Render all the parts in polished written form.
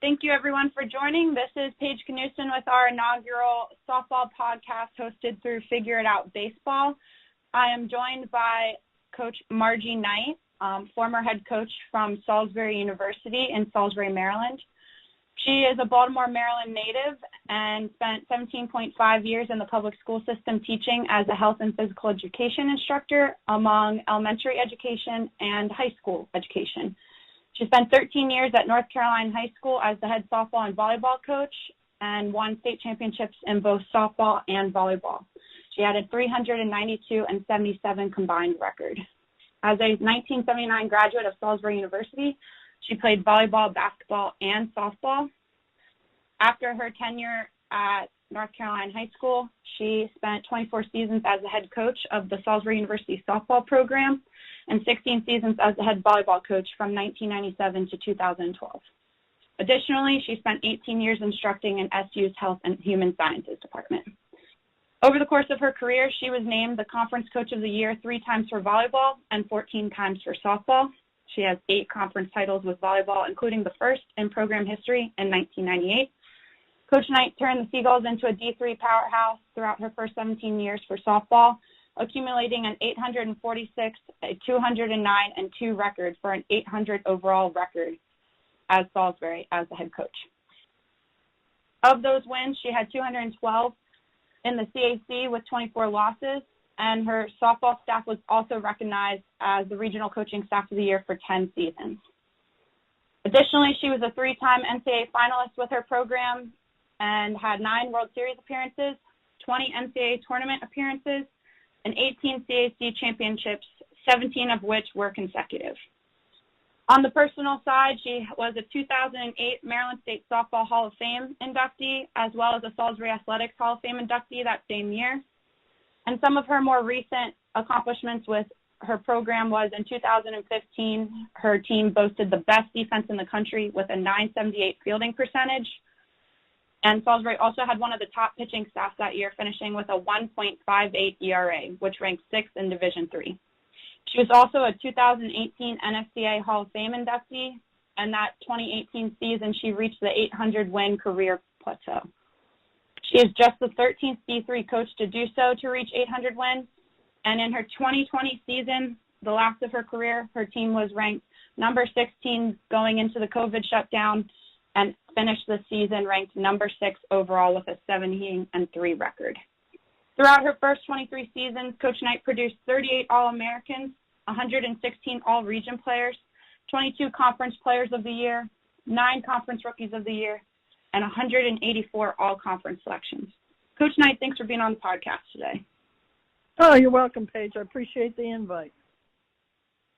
Thank you, everyone, for joining. This is Paige Knudsen with our inaugural softball podcast hosted through Figure It Out Baseball. I am joined by Coach Margie Knight, former head coach from Salisbury University in Salisbury, Maryland. She is a Baltimore, Maryland native and spent 17.5 years in the public school system teaching as a health and physical education instructor among elementary education and high school education. She spent 13 years at North Carolina High School as the head softball and volleyball coach and won state championships in both softball and volleyball. She had a 392 and 77 combined record. As a 1979 graduate of Salisbury University, she played volleyball, basketball, and softball. After her tenure at North Carolina High School, she spent 24 seasons as the head coach of the Salisbury University softball program and 16 seasons as the head volleyball coach from 1997 to 2012. Additionally, she spent 18 years instructing in SU's Health and Human Sciences Department. Over the course of her career, she was named the Conference Coach of the Year 3 times for volleyball and 14 times for softball. She has 8 conference titles with volleyball, including the first in program history in 1998. Coach Knight turned the Seagulls into a D3 powerhouse throughout her first 17 years for softball, accumulating an 846, a 209, and 2 record for an 800 overall record as Salisbury as the head coach. Of those wins, she had 212 in the CAC with 24 losses, and her softball staff was also recognized as the Regional Coaching Staff of the Year for 10 seasons. Additionally, she was a 3-time NCAA finalist with her program and had 9 World Series appearances, 20 NCAA tournament appearances, and 18 CAC championships, 17 of which were consecutive. On the personal side, she was a 2008 Maryland State Softball Hall of Fame inductee, as well as a Salisbury Athletics Hall of Fame inductee that same year. And some of her more recent accomplishments with her program was in 2015, her team boasted the best defense in the country with a .978 fielding percentage. And Salisbury also had one of the top pitching staffs that year, finishing with a 1.58 ERA, which ranked 6th in Division III. She was also a 2018 NFCA Hall of Fame inductee, and that 2018 season she reached the 800-win career plateau. She is just the 13th D3 coach to do so to reach 800 wins, and in her 2020 season, the last of her career, her team was ranked number 16 going into the COVID shutdown and finished the season ranked number 6 overall with a 17-3 record. Throughout her first 23 seasons, Coach Knight produced 38 All-Americans, 116 All-Region players, 22 Conference Players of the Year, 9 Conference Rookies of the Year, and 184 All-Conference selections. Coach Knight, thanks for being on the podcast today. Oh, you're welcome, Paige. I appreciate the invite.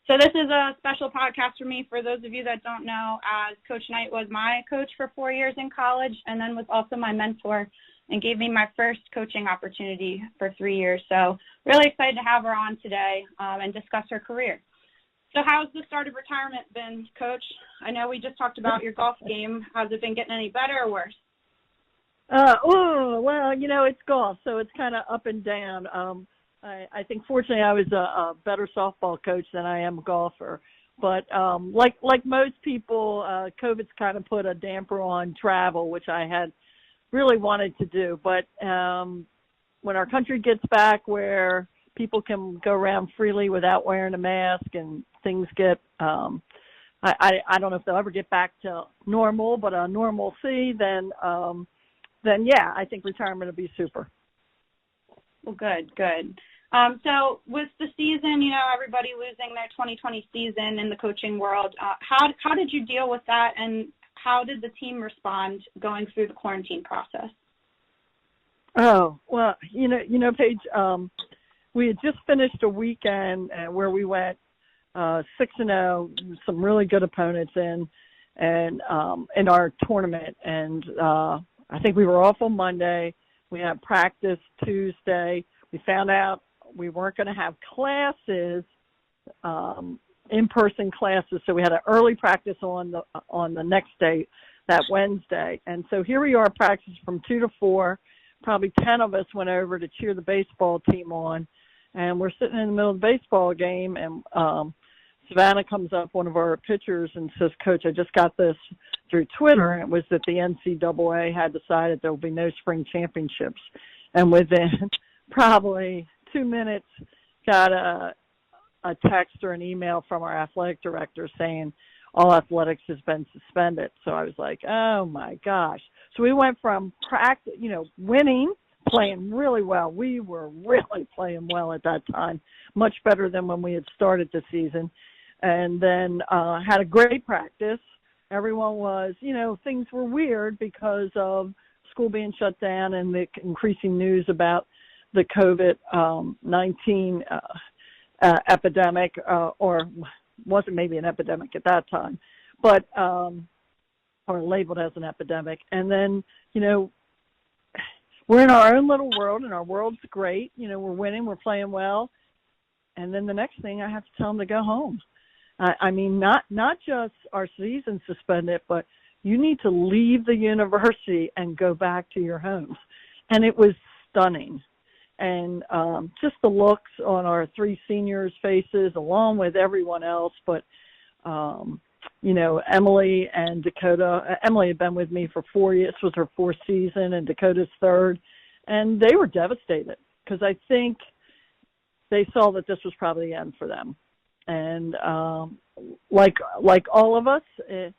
So this is a special podcast for me. For those of you that don't know, as Coach Knight was my coach for 4 years in college and then was also my mentor and gave me my first coaching opportunity for 3 years. So really excited to have her on today and discuss her career. So how's the start of retirement been, Coach? I know we just talked about your golf game. Has it been getting any better or worse? Well, you know, it's golf, so it's kind of up and down. I think fortunately I was a better softball coach than I am a golfer. But like most people, COVID's kind of put a damper on travel, which I had really wanted to do. But when our country gets back where people can go around freely without wearing a mask and things get, I don't know if they'll ever get back to normal, but a normalcy, then yeah, I think retirement will be super. Well, good. So with the season, you know, everybody losing their 2020 season in the coaching world, how did you deal with that, and how did the team respond going through the quarantine process? Oh, well, you know, Paige, we had just finished a weekend where we went 6-0, some really good opponents in our tournament, and I think we were off on Monday. We had practice Tuesday. We found out we weren't going to have classes, in-person classes, so we had an early practice on the next day, that Wednesday. And so here we are, practice from 2 to 4. Probably 10 of us went over to cheer the baseball team on, and we're sitting in the middle of the baseball game, and Savannah comes up, one of our pitchers, and says, Coach, I just got this through Twitter, and it was that the NCAA had decided there will be no spring championships. And within probably 2 minutes, got a text or an email from our athletic director saying all athletics has been suspended. So I was like, oh, my gosh. So we went from winning, playing really well. We were really playing well at that time, much better than when we had started the season. And then had a great practice. Everyone was, things were weird because of school being shut down and the increasing news about the COVID-19 epidemic, or wasn't maybe an epidemic at that time, but or labeled as an epidemic. And then, we're in our own little world, and our world's great. We're winning, we're playing well. And then the next thing, I have to tell them to go home. I mean, not just our season suspended, but you need to leave the university and go back to your homes. And it was stunning. And just the looks on our 3 seniors' faces, along with everyone else. But, Emily and Dakota, Emily had been with me for 4 years. This was her 4th season, and Dakota's 3rd. And they were devastated because I think they saw that this was probably the end for them. And like all of us, it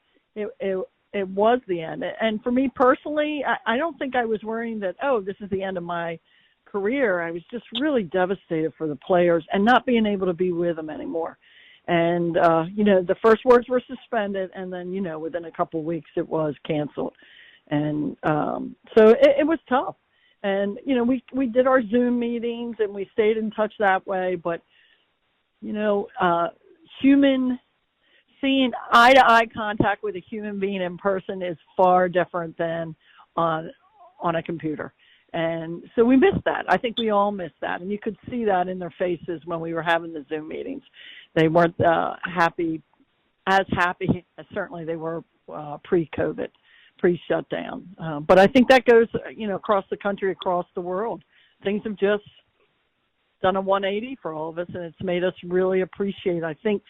was the end. And for me personally, I don't think I was worrying that, this is the end of my career. I was just really devastated for the players and not being able to be with them anymore. And, the first words were suspended, and then, within a couple of weeks it was canceled. And so it was tough. And, we did our Zoom meetings, and we stayed in touch that way. But, seeing eye-to-eye contact with a human being in person is far different than on a computer. And so we missed that. I think we all missed that. And you could see that in their faces when we were having the Zoom meetings. They weren't happy as certainly they were pre-COVID, pre-shutdown. But I think that goes, across the country, across the world. Things have just done a 180 for all of us, and it's made us really appreciate. I think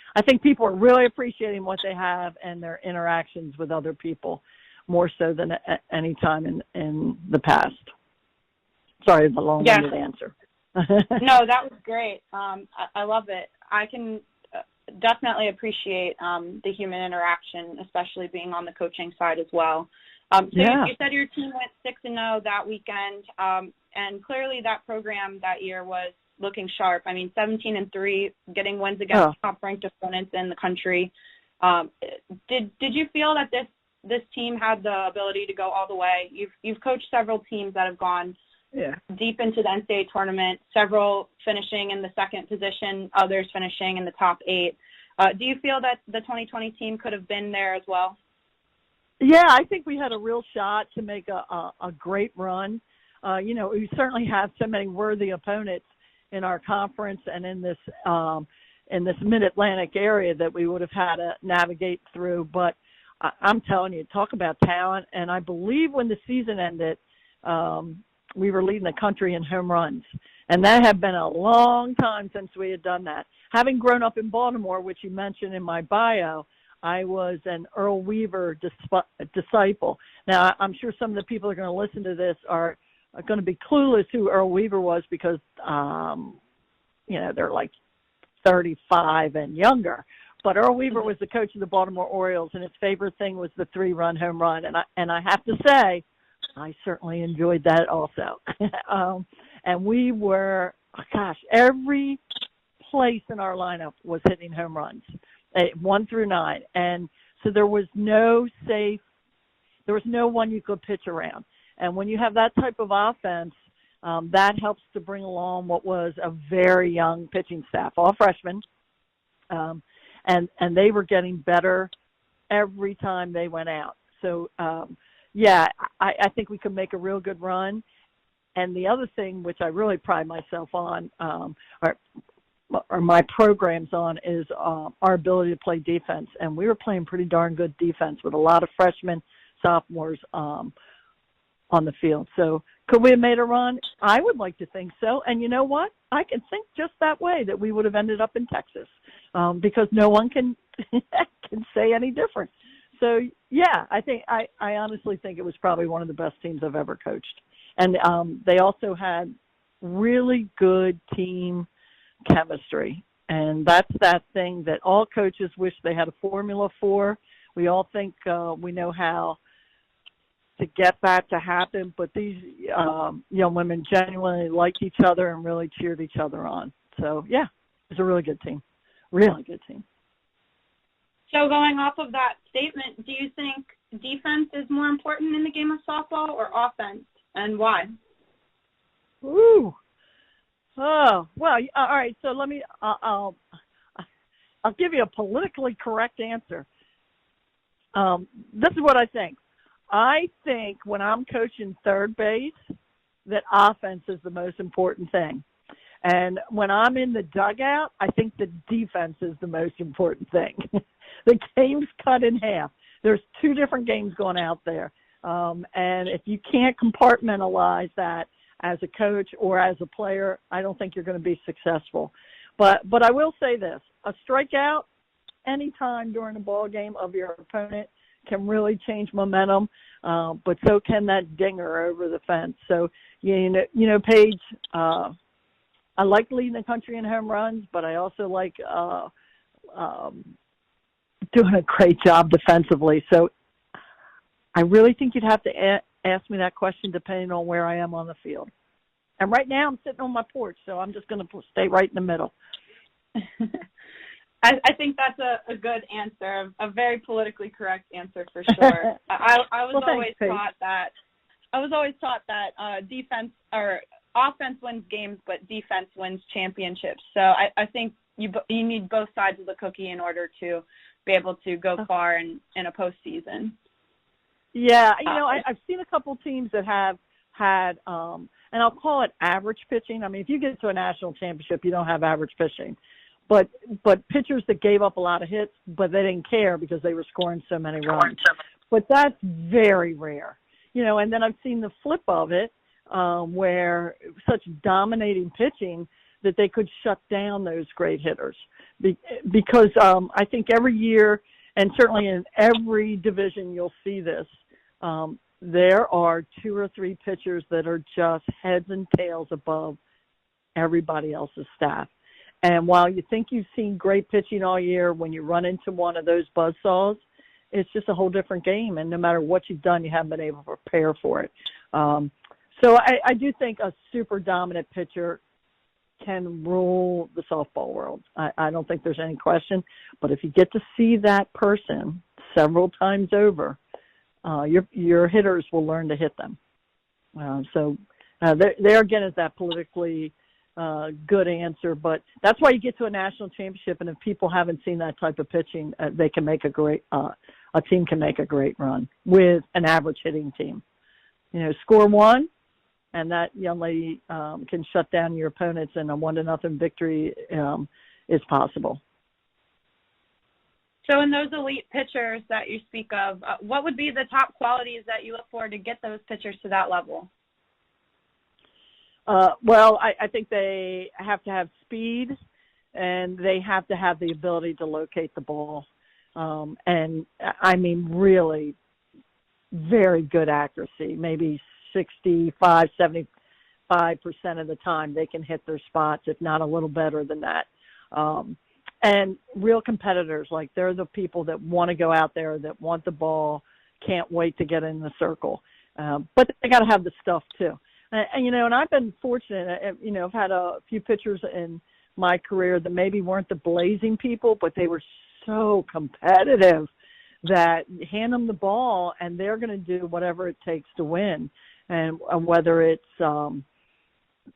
people are really appreciating what they have and their interactions with other people more so than any time in the past. Sorry, the long-winded answer. No, that was great. I love it. I can definitely appreciate the human interaction, especially being on the coaching side as well. You said your team went 6-0 that weekend, and clearly that program that year was looking sharp. I mean, 17-3, getting wins against top-ranked opponents in the country. Did you feel that this team had the ability to go all the way? You've coached several teams that have gone deep into the NCAA tournament, several finishing in the 2nd position, others finishing in the top 8. Do you feel that the 2020 team could have been there as well? Yeah, I think we had a real shot to make a great run. We certainly have so many worthy opponents in our conference and in this Mid-Atlantic area that we would have had to navigate through. But I'm telling you, talk about talent. And I believe when the season ended, we were leading the country in home runs. And that had been a long time since we had done that. Having grown up in Baltimore, which you mentioned in my bio, I was an Earl Weaver disciple. Now, I'm sure some of the people who are going to listen to this are going to be clueless who Earl Weaver was because, they're like 35 and younger. But Earl Weaver was the coach of the Baltimore Orioles, and his favorite thing was the 3-run home run. And I have to say, I certainly enjoyed that also. And we were, every place in our lineup was hitting home runs, 1 through 9. And so there was no one you could pitch around. And when you have that type of offense, that helps to bring along what was a very young pitching staff, all freshmen. And they were getting better every time they went out. So, I think we could make a real good run. And the other thing, which I really pride myself on, or my programs on, is our ability to play defense. And we were playing pretty darn good defense with a lot of freshmen, sophomores on the field. So Could we have made a run? I would like to think so. And you know what? I can think just that way, that we would have ended up in Texas, because no one can can say any different. So, yeah, I honestly think it was probably one of the best teams I've ever coached. And they also had really good team chemistry. And that's that thing that all coaches wish they had a formula for. We all think we know how to get that to happen, but these young women genuinely liked each other and really cheered each other on. So, yeah, it was a really good team. Really good team. So going off of that statement, do you think defense is more important in the game of softball or offense, and why? Ooh. Oh, well, all right, so let me, I'll give you a politically correct answer. This is what I think. I think when I'm coaching third base, that offense is the most important thing. And when I'm in the dugout, I think the defense is the most important thing. The game's cut in half. There's two different games going out there. And if you can't compartmentalize that as a coach or as a player, I don't think you're going to be successful. But I will say this, a strikeout anytime during a ball game of your opponent can really change momentum, but so can that dinger over the fence. So, you know, Paige, I like leading the country in home runs, but I also like doing a great job defensively. So I really think you'd have to ask me that question depending on where I am on the field. And right now I'm sitting on my porch, so I'm just going to stay right in the middle. I think that's a good answer, a very politically correct answer for sure. I was always taught that defense or offense wins games, but defense wins championships. So I think you need both sides of the cookie in order to be able to go far in a postseason. Yeah, you know, I've seen a couple teams that have had, and I'll call it average pitching. I mean, if you get to a national championship, you don't have average pitching. But pitchers that gave up a lot of hits, but they didn't care because they were scoring so many runs. But that's very rare. You know, and then I've seen the flip of it, where such dominating pitching that they could shut down those great hitters. Because I think every year, and certainly in every division you'll see this, there are two or three pitchers that are just heads and tails above everybody else's staff. And while you think you've seen great pitching all year, when you run into one of those buzzsaws, it's just a whole different game. And no matter what you've done, you haven't been able to prepare for it. So I do think a super dominant pitcher can rule the softball world. I don't think there's any question. But if you get to see that person several times over, your hitters will learn to hit them. So there again is that politically good answer, but that's why you get to a national championship. And if people haven't seen that type of pitching, they can make a team can make a great run with an average hitting team. You know, score one, and that young lady can shut down your opponents, and a 1-0 victory is possible. So in those elite pitchers that you speak of, what would be the top qualities that you look for to get those pitchers to that level? Well, I think they have to have speed, and they have to have the ability to locate the ball. And I mean, really very good accuracy, maybe 65, 75% of the time they can hit their spots, if not a little better than that. And real competitors, like they're the people that want to go out there, that want the ball, can't wait to get in the circle. But they got to have the stuff too. And, you know, and I've been fortunate, you know, I've had a few pitchers in my career that maybe weren't the blazing people, but they were so competitive that hand them the ball and they're going to do whatever it takes to win. And whether it's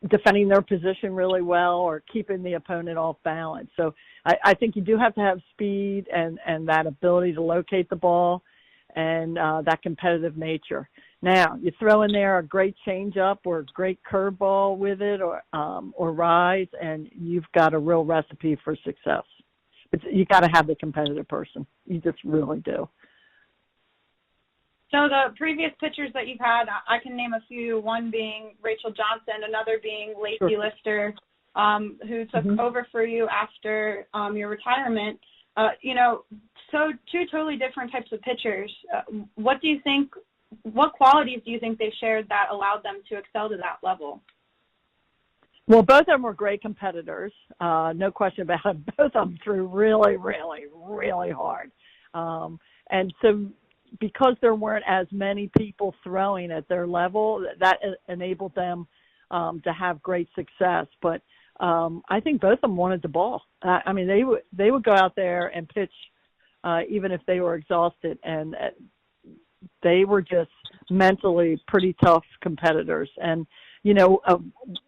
defending their position really well or keeping the opponent off balance. So I think you do have to have speed and that ability to locate the ball and that competitive nature. Now, you throw in there a great changeup or a great curveball with it or rise, and you've got a real recipe for success. You got to have the competitive person. You just really do. So the previous pitchers that you've had, I can name a few, one being Rachel Johnson, another being Lacey Lister, who took over for you after your retirement. So two totally different types of pitchers. What qualities do you think they shared that allowed them to excel to that level? Well, both of them were great competitors, no question about it. Both of them threw really, really, really hard. And so because there weren't as many people throwing at their level, that enabled them to have great success. But I think both of them wanted the ball. I mean, they would go out there and pitch even if they were exhausted, and they were just mentally pretty tough competitors. And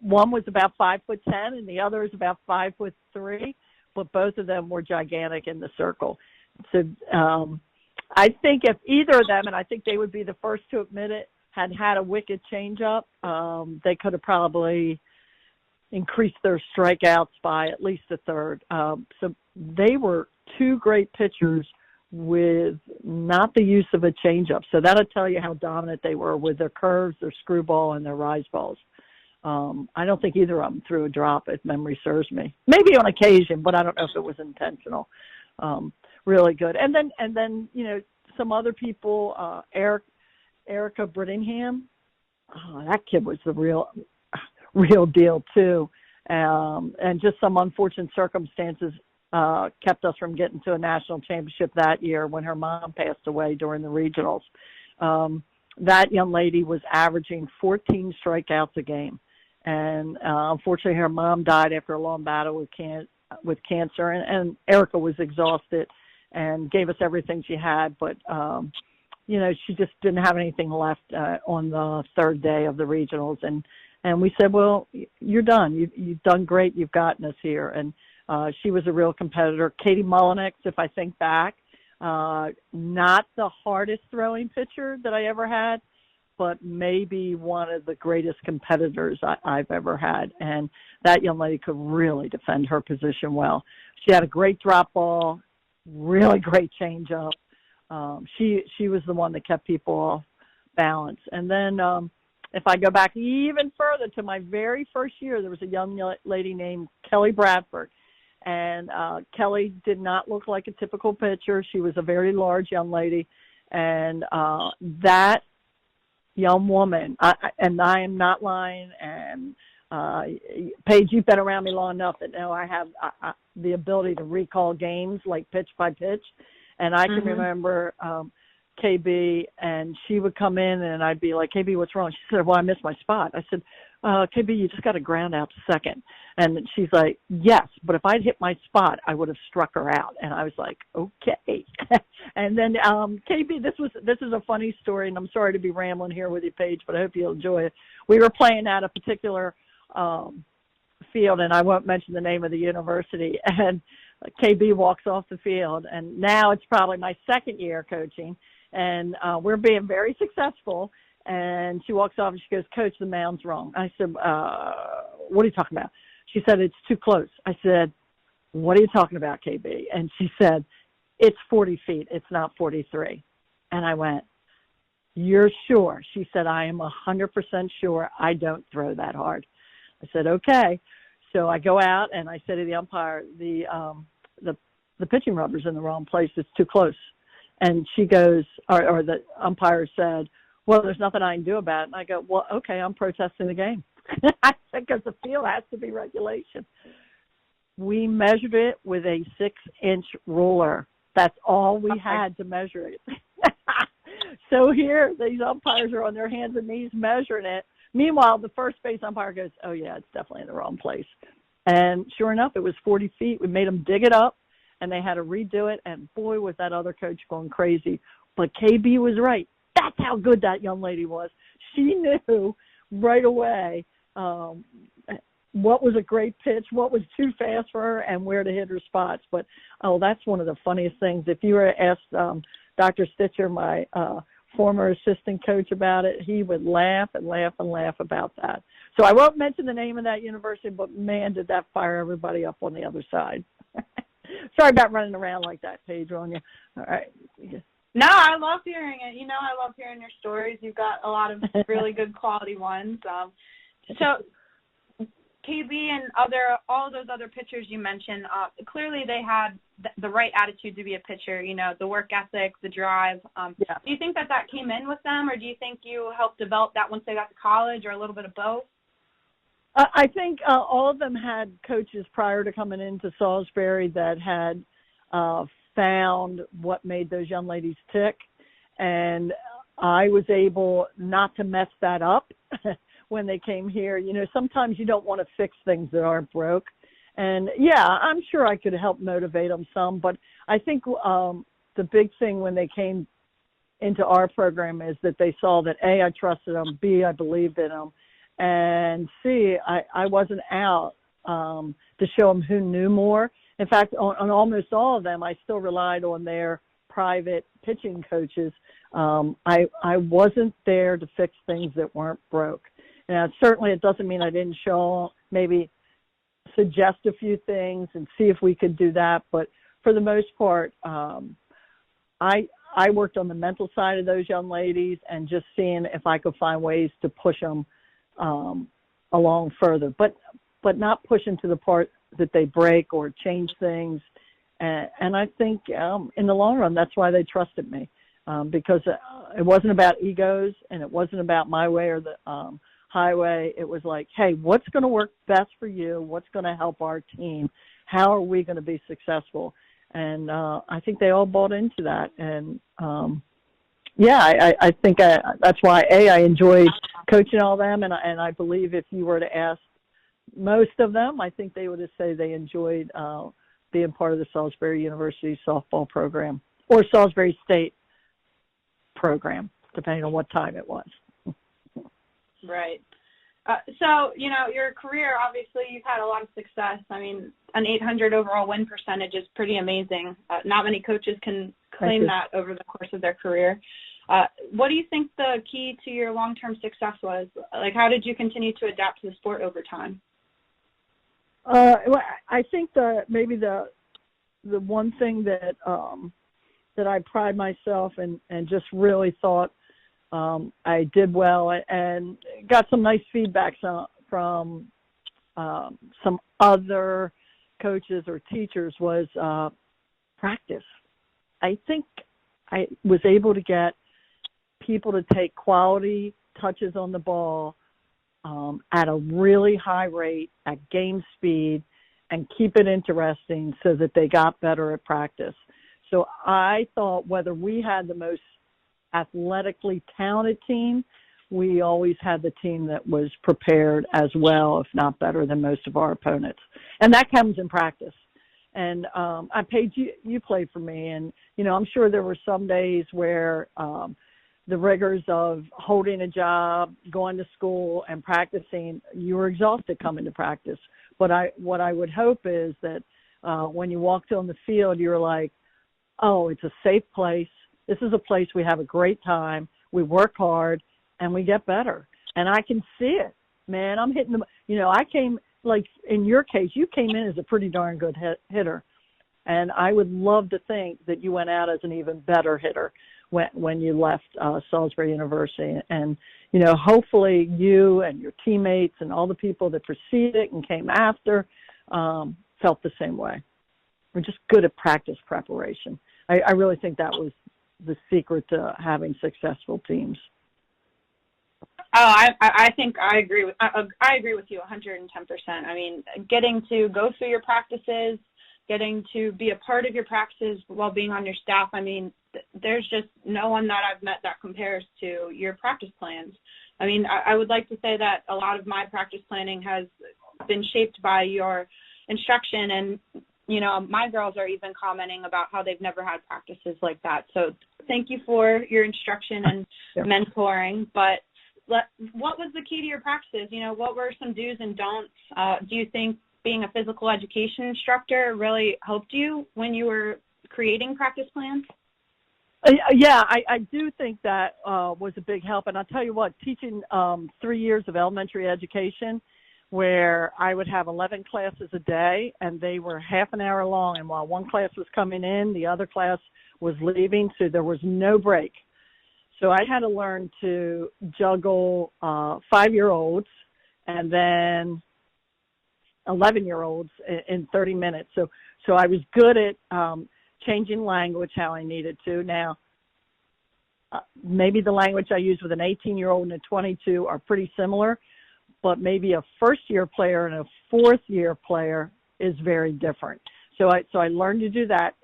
one was about 5'10", and the other is about 5'3", but both of them were gigantic in the circle. So I think if either of them, and I think they would be the first to admit it, had a wicked changeup, they could have probably increased their strikeouts by at least a third. So they were two great pitchers with not the use of a changeup. So that'll tell you how dominant they were with their curves, their screwball, and their rise balls. I don't think either of them threw a drop, if memory serves me. Maybe on occasion, but I don't know if it was intentional. Really good. And then some other people, Erica Brittingham. Oh, that kid was the real deal too. And just some unfortunate circumstances kept us from getting to a national championship that year when her mom passed away during the regionals. That young lady was averaging 14 strikeouts a game. And unfortunately, her mom died after a long battle with cancer, and Erica was exhausted and gave us everything she had, but she just didn't have anything left on the third day of the regionals, and we said, well, you're done. You've done great. You've gotten us here. And she was a real competitor. Katie Mullenix, if I think back, not the hardest throwing pitcher that I ever had, but maybe one of the greatest competitors I've ever had. And that young lady could really defend her position well. She had a great drop ball, really great changeup. She was the one that kept people off balance. And then if I go back even further to my very first year, there was a young lady named Kelly Bradford. And Kelly did not look like a typical pitcher. She was a very large young lady. And that young woman, and I am not lying, and Paige, you've been around me long enough that now I have the ability to recall games like pitch by pitch. And I can remember KB, and she would come in, and I'd be like, KB, what's wrong? She said, well, I missed my spot. I said, KB, you just got to ground out to second. And she's like, yes, but if I'd hit my spot, I would have struck her out. And I was like, okay. And then KB, this is a funny story, and I'm sorry to be rambling here with you, Paige, but I hope you'll enjoy it. We were playing at a particular field, and I won't mention the name of the university, and KB walks off the field, and now it's probably my second year coaching, and we're being very successful. And she walks off and she goes, Coach, the mound's wrong. I said, what are you talking about? She said, it's too close. I said, what are you talking about, KB? And she said, it's 40 feet. It's not 43. And I went, you're sure? She said, I am 100% sure I don't throw that hard. I said, okay. So I go out and I say to the umpire, the pitching rubber's in the wrong place. It's too close. And she goes, or the umpire said, well, there's nothing I can do about it. And I go, well, okay, I'm protesting the game. I said, because the field has to be regulation. We measured it with a 6-inch ruler. That's all we had to measure it. So here, these umpires are on their hands and knees measuring it. Meanwhile, the first base umpire goes, oh, yeah, it's definitely in the wrong place. And sure enough, it was 40 feet. We made them dig it up, and they had to redo it. And, boy, was that other coach going crazy. But KB was right. That's how good that young lady was. She knew right away what was a great pitch, what was too fast for her, and where to hit her spots. But, that's one of the funniest things. If you were to ask Dr. Stitcher, my former assistant coach, about it, he would laugh and laugh and laugh about that. So I won't mention the name of that university, but, man, did that fire everybody up on the other side. Sorry about running around like that, Paige, on you. All right. No, I love hearing it. I love hearing your stories. You've got a lot of really good quality ones. So KB and all those other pitchers you mentioned, clearly they had the right attitude to be a pitcher, the work ethic, the drive. Yeah. Do you think that came in with them, or do you think you helped develop that once they got to college, or a little bit of both? I think all of them had coaches prior to coming into Salisbury that had found what made those young ladies tick, and I was able not to mess that up when they came here. Sometimes you don't want to fix things that aren't broke, and yeah, I'm sure I could help motivate them some, but I think the big thing when they came into our program is that they saw that A, I trusted them, B, I believed in them, and C, I wasn't out to show them who knew more. In fact, on almost all of them, I still relied on their private pitching coaches. I wasn't there to fix things that weren't broke. Now, certainly it doesn't mean I didn't maybe suggest a few things and see if we could do that. But for the most part, I worked on the mental side of those young ladies and just seeing if I could find ways to push them along further, but not pushing to the part that they break or change things. And I think in the long run, that's why they trusted me, because it wasn't about egos and it wasn't about my way or the highway. It was like, hey, what's going to work best for you? What's going to help our team? How are we going to be successful? And I think they all bought into that. And I think that's why I enjoyed coaching all them, and I believe if you were to ask most of them, I think they would have said they enjoyed being part of the Salisbury University softball program or Salisbury State program, depending on what time it was. Right. So, your career, obviously, you've had a lot of success. I mean, an 800 overall win percentage is pretty amazing. Not many coaches can claim that over the course of their career. What do you think the key to your long-term success was? Like, how did you continue to adapt to the sport over time? I think maybe the one thing that I pride myself and just really thought I did well and got some nice feedback from some other coaches or teachers was practice. I think I was able to get people to take quality touches on the ball at a really high rate, at game speed, and keep it interesting so that they got better at practice. So I thought whether we had the most athletically talented team, we always had the team that was prepared as well, if not better than most of our opponents. And that comes in practice. And I paid you played for me, and, I'm sure there were some days where the rigors of holding a job, going to school, and practicing, you were exhausted coming to practice. But what I would hope is that when you walked on the field, you're like, oh, it's a safe place. This is a place we have a great time. We work hard, and we get better. And I can see it, man. I'm hitting I came, like in your case, you came in as a pretty darn good hitter. And I would love to think that you went out as an even better hitter when you left Salisbury University. And, hopefully you and your teammates and all the people that preceded and came after felt the same way. We're just good at practice preparation. I really think that was the secret to having successful teams. Oh, I think I agree with you 110%. I mean, getting to go through your practices, getting to be a part of your practices while being on your staff. I mean, there's just no one that I've met that compares to your practice plans. I mean, I would like to say that a lot of my practice planning has been shaped by your instruction, and my girls are even commenting about how they've never had practices like that. So thank you for your instruction and mentoring. But what was the key to your practices? What were some do's and don'ts? Do you think being a physical education instructor really helped you when you were creating practice plans? Yeah, I do think that was a big help. And I'll tell you what, teaching 3 years of elementary education where I would have 11 classes a day, and they were half an hour long. And while one class was coming in, the other class was leaving, so there was no break. So I had to learn to juggle 5-year-olds and then 11-year-olds in 30 minutes. So I was good at changing language how I needed to. Now, maybe the language I use with an 18-year-old and a 22 are pretty similar, but maybe a first-year player and a fourth-year player is very different. So I learned to do that,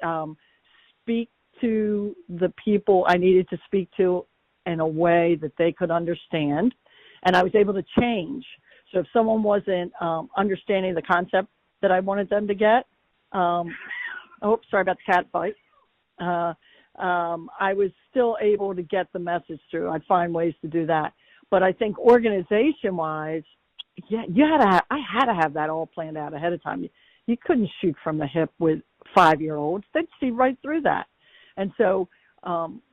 speak to the people I needed to speak to in a way that they could understand, and I was able to change. So if someone wasn't understanding the concept that I wanted them to get, sorry about the cat fight, I was still able to get the message through. I'd find ways to do that. But I think organization-wise, yeah, I had to have that all planned out ahead of time. You couldn't shoot from the hip with 5-year-olds. They'd see right through that. And so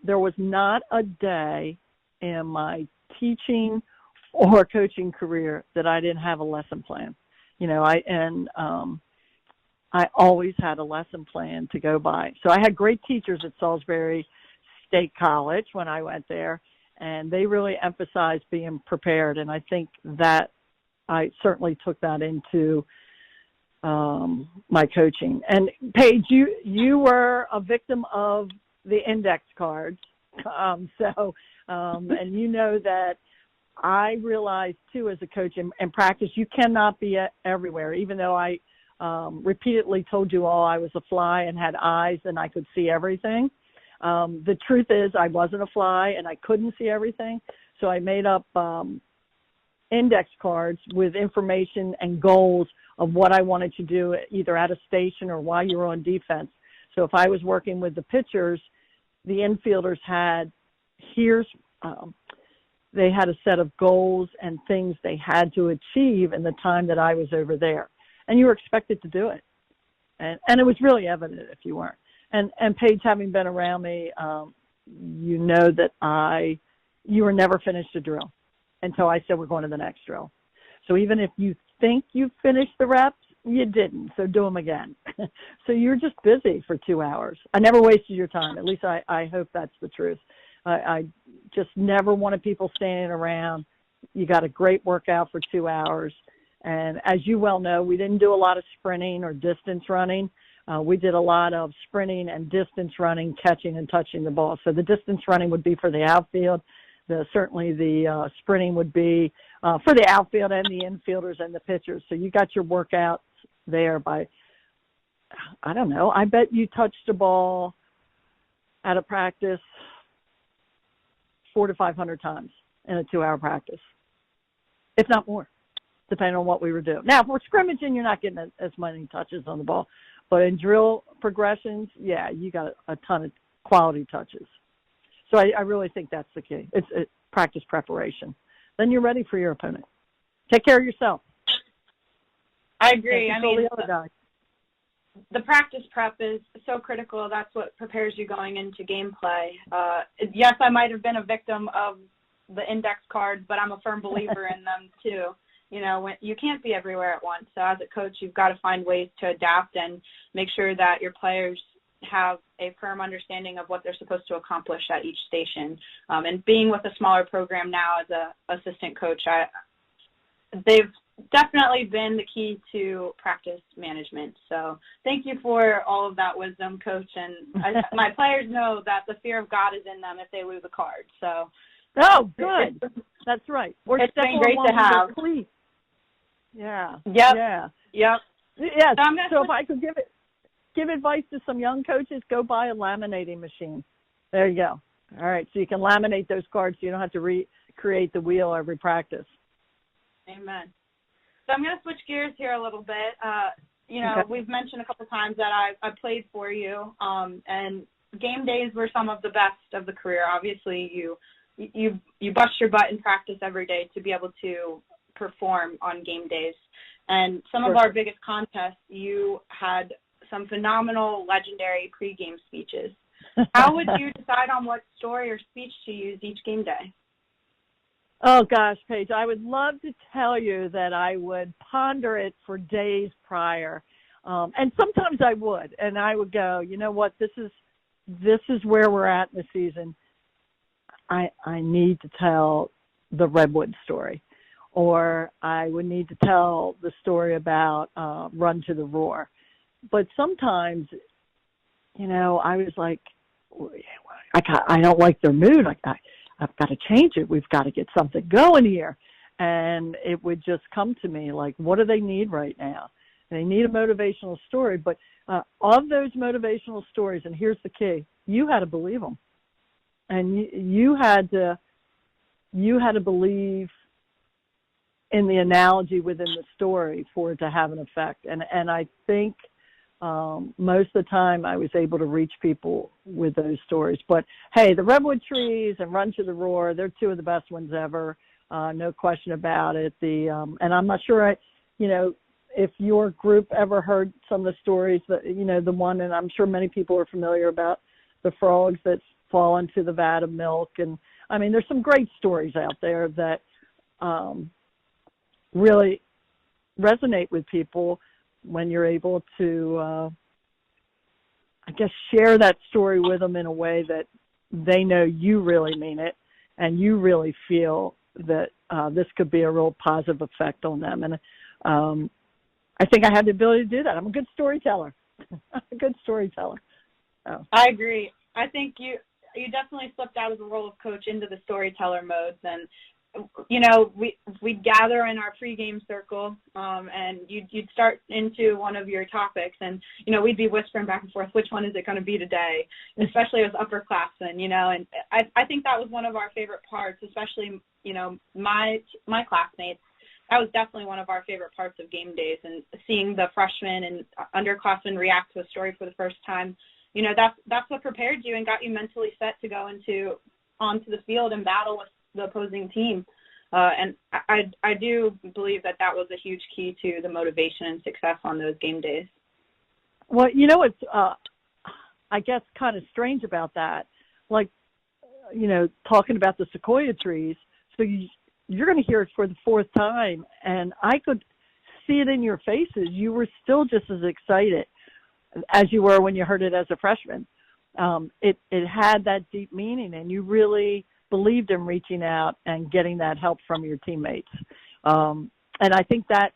there was not a day in my teaching or coaching career that I didn't have a lesson plan. I always had a lesson plan to go by. So I had great teachers at Salisbury State College when I went there, and they really emphasized being prepared. And I think that I certainly took that into my coaching. And Paige, you were a victim of the index cards. And you know that I realized too as a coach in practice, you cannot be everywhere, even though I repeatedly told you all I was a fly and had eyes and I could see everything. The truth is I wasn't a fly and I couldn't see everything. So I made up index cards with information and goals of what I wanted to do either at a station or while you were on defense. So if I was working with the pitchers, the infielders had they had a set of goals and things they had to achieve in the time that I was over there. And you were expected to do it. And it was really evident if you weren't. And Paige, having been around me, you know that you were never finished a drill until I said we're going to the next drill. So even if you think you finished the reps, you didn't. So do them again. So you're just busy for 2 hours. I never wasted your time. At least I hope that's the truth. I just never wanted people standing around. You got a great workout for 2 hours. And as you well know, we didn't do a lot of sprinting or distance running. We did a lot of sprinting and distance running, catching and touching the ball. So the distance running would be for the outfield. Certainly the sprinting would be for the outfield and the infielders and the pitchers. So you got your workouts there by, I don't know, I bet you touched a ball at a practice 400 to 500 times in a 2-hour practice, if not more, depending on what we were doing. Now, if we're scrimmaging, you're not getting as many touches on the ball. But in drill progressions, yeah, you got a ton of quality touches. So I really think that's the key. It's practice preparation. Then you're ready for your opponent. Take care of yourself. I agree. I mean, the other guy. The practice prep is so critical. That's what prepares you going into gameplay. Yes, I might have been a victim of the index cards, but I'm a firm believer in them too. You know, when you can't be everywhere at once. So as a coach, you've got to find ways to adapt and make sure that your players have a firm understanding of what they're supposed to accomplish at each station. And being with a smaller program now as a assistant coach, they've definitely been the key to practice management. So thank you for all of that wisdom, Coach. And my players know that the fear of God is in them if they lose a card. So. Oh, good. That's right. It's been great to have. Yeah. Yep. Yeah. Yep. Yeah. So if I could give advice to some young coaches, go buy a laminating machine. There you go. All right. So you can laminate those cards so you don't have to recreate the wheel every practice. Amen. So I'm going to switch gears here a little bit. Okay. We've mentioned a couple times that I played for you, and game days were some of the best of the career. Obviously, you bust your butt in practice every day to be able to perform on game days. And some of our biggest contests, you had some phenomenal, legendary pregame speeches. How would you decide on what story or speech to use each game day? Oh, gosh, Paige, I would love to tell you that I would ponder it for days prior. And sometimes I would. And I would go, you know what, this is this is where we're at in the season. I need to tell the Redwood story, or I would need to tell the story about Run to the Roar. But sometimes, I was like, I don't like their mood. I've got to change it. We've got to get something going here. And it would just come to me like, what do they need right now? They need a motivational story. But of those motivational stories, and here's the key, you had to believe them. And you had to believe in the analogy within the story for it to have an effect. And I think most of the time I was able to reach people with those stories. But, hey, the Redwood Trees and Run to the Roar, they're two of the best ones ever, no question about it. And I'm not sure, if your group ever heard some of the stories, that the one, and I'm sure many people are familiar about the frogs that fall into the vat of milk. And, I mean, there's some great stories out there that really resonate with people when you're able to, share that story with them in a way that they know you really mean it and you really feel that this could be a real positive effect on them. And I think I had the ability to do that. I'm a good storyteller. Oh. I agree. I think you definitely slipped out of the role of coach into the storyteller modes. And, we'd gather in our pregame circle, and you'd start into one of your topics, and, we'd be whispering back and forth, which one is it going to be today, especially as upperclassmen, and I think that was one of our favorite parts, especially, my classmates. That was definitely one of our favorite parts of game days, and seeing the freshmen and underclassmen react to a story for the first time. That's what prepared you and got you mentally set to go onto the field and battle with the opposing team. And I do believe that was a huge key to the motivation and success on those game days. Well, what's, I guess, kind of strange about that, like, talking about the sequoia trees, so you're going to hear it for the fourth time, and I could see it in your faces. You were still just as excited as you were when you heard it as a freshman. It had that deep meaning, and you really believed in reaching out and getting that help from your teammates. And I think that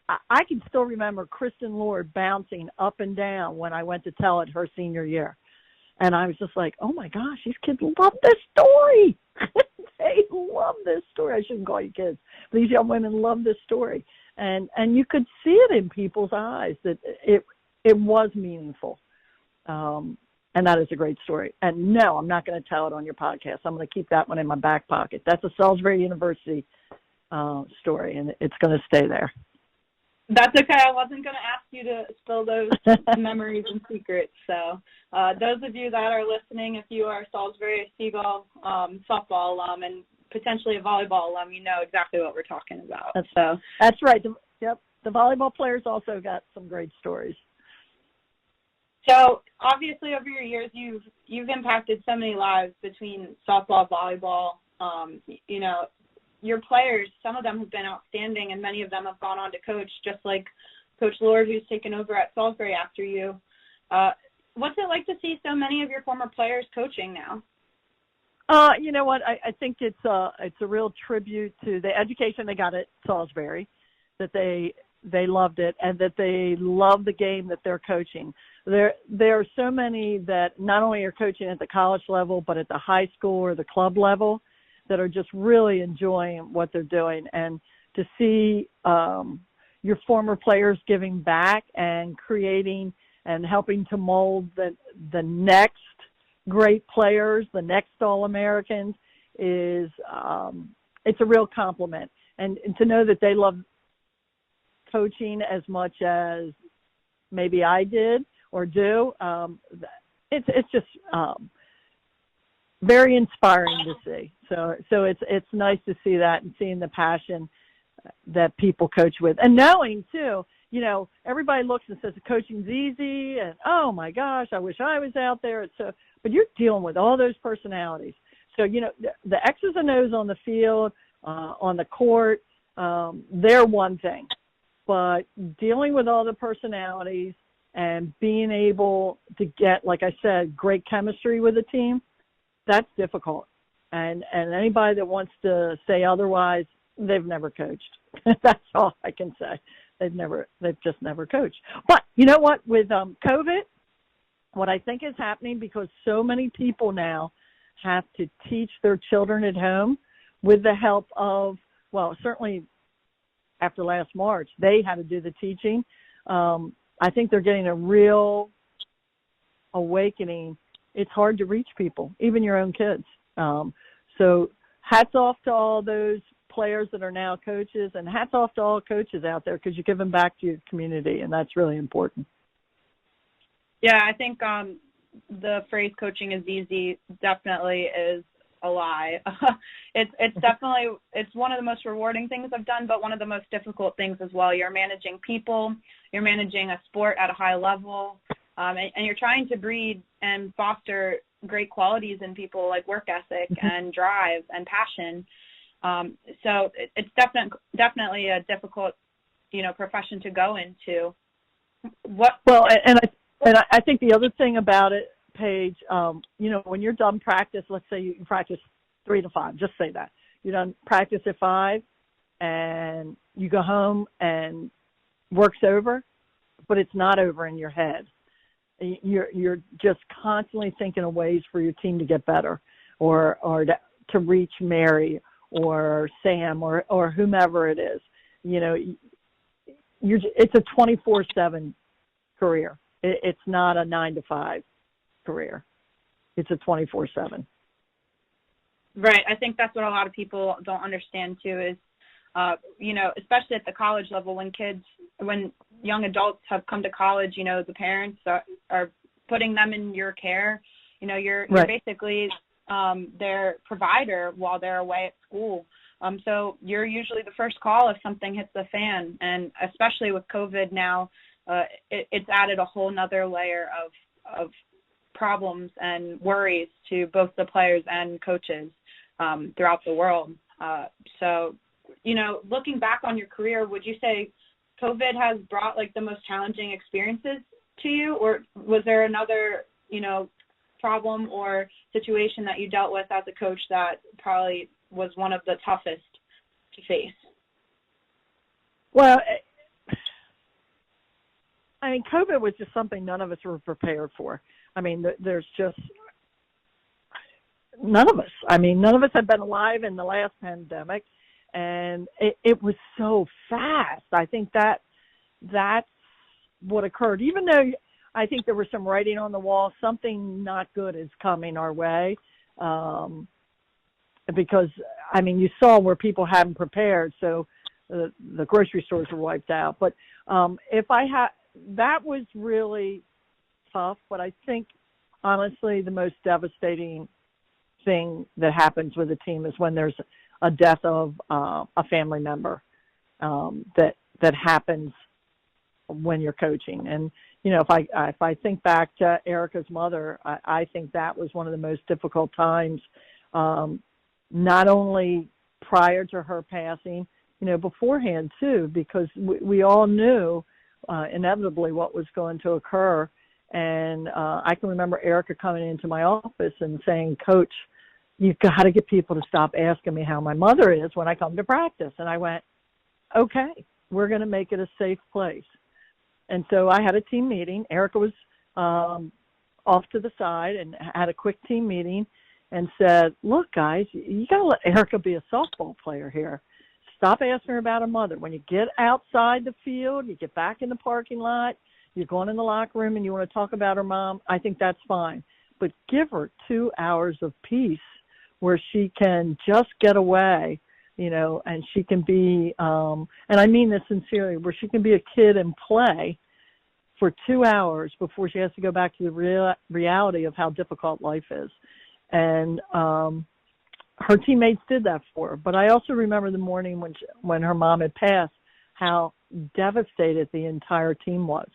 I can still remember Kristen Lord bouncing up and down when I went to tell it her senior year. And I was just like, oh, my gosh, these kids love this story. They love this story. I shouldn't call you kids. These young women love this story. And you could see it in people's eyes that it was meaningful. And that is a great story. And no, I'm not going to tell it on your podcast. I'm going to keep that one in my back pocket. That's a Salisbury University story, and it's going to stay there. That's okay. I wasn't going to ask you to spill those memories and secrets. So those of you that are listening, if you are a Salisbury Seagull softball alum and potentially a volleyball alum, you know exactly what we're talking about. That's right. The volleyball players also got some great stories. So obviously over your years, you've impacted so many lives between softball, volleyball. Your players, some of them have been outstanding, and many of them have gone on to coach, just like Coach Lord, who's taken over at Salisbury after you. What's it like to see so many of your former players coaching now? You know what? I think it's a real tribute to the education they got at Salisbury, that they loved it, and that they love the game that they're coaching. There are so many that not only are coaching at the college level, but at the high school or the club level, that are just really enjoying what they're doing. And to see your former players giving back and creating and helping to mold the next great players, the next All-Americans, is it's a real compliment. And to know that they love coaching as much as maybe I did or do, it's just very inspiring to see. So it's nice to see that and seeing the passion that people coach with, and knowing too, everybody looks and says the coaching's easy, and oh my gosh, I wish I was out there. But you're dealing with all those personalities. So the X's and O's on the field, on the court, they're one thing, but dealing with all the personalities and being able to get, like I said, great chemistry with a team, that's difficult. And anybody that wants to say otherwise, they've never coached. That's all I can say. They've just never coached. But you know what? With COVID, what I think is happening, because so many people now have to teach their children at home with the help of, well, certainly after last March, they had to do the teaching. I think they're getting a real awakening. It's hard to reach people, even your own kids. So hats off to all those players that are now coaches, and hats off to all coaches out there, because you're giving back to your community, and that's really important. Yeah, I think the phrase "coaching is easy" definitely is a lie. It's definitely, it's one of the most rewarding things I've done, but one of the most difficult things as well. You're managing people, you're managing a sport at a high level, and you're trying to breed and foster great qualities in people, like work ethic and drive and passion. So it's definitely a difficult, profession to go into. I think the other thing about it, Paige, when you're done practice, let's say you practice 3 to 5, just say that. You're done practice at 5 and you go home and work's over, but it's not over in your head. You're just constantly thinking of ways for your team to get better, or to reach Mary or Sam or whomever it is. It's a 24/7 career. It's not a 9 to 5 career. It's a 24/7. Right. I think that's what a lot of people don't understand too is, especially at the college level, when young adults have come to college, the parents are putting them in your care. You're basically their provider while they're away at school. So you're usually the first call if something hits the fan. And especially with COVID now, it's added a whole nother layer of problems and worries to both the players and coaches throughout the world. So, looking back on your career, would you say COVID has brought the most challenging experiences to you, or was there another, problem or situation that you dealt with as a coach that probably was one of the toughest to face? Well, COVID was just something none of us were prepared for. There's just none of us. None of us had been alive in the last pandemic, and it was so fast. I think that's what occurred. Even though I think there was some writing on the wall, something not good is coming our way, because you saw where people hadn't prepared, so the grocery stores were wiped out. But that was really tough. But I think honestly the most devastating thing that happens with a team is when there's a death of a family member that happens when you're coaching. And if I think back to Erica's mother, I think that was one of the most difficult times, not only prior to her passing, beforehand too, because we all knew inevitably what was going to occur. And I can remember Erica coming into my office and saying, "Coach, you've got to get people to stop asking me how my mother is when I come to practice." And I went, "Okay, we're going to make it a safe place." And so I had a team meeting. Erica was off to the side and had a quick team meeting and said, "Look, guys, you got to let Erica be a softball player here. Stop asking her about her mother. When you get outside the field, you get back in the parking lot, you're going in the locker room and you want to talk about her mom, I think that's fine. But give her 2 hours of peace where she can just get away, and she can be, and I mean this sincerely, where she can be a kid and play for 2 hours before she has to go back to the reality of how difficult life is." And her teammates did that for her. But I also remember the morning when her mom had passed, how devastated the entire team was.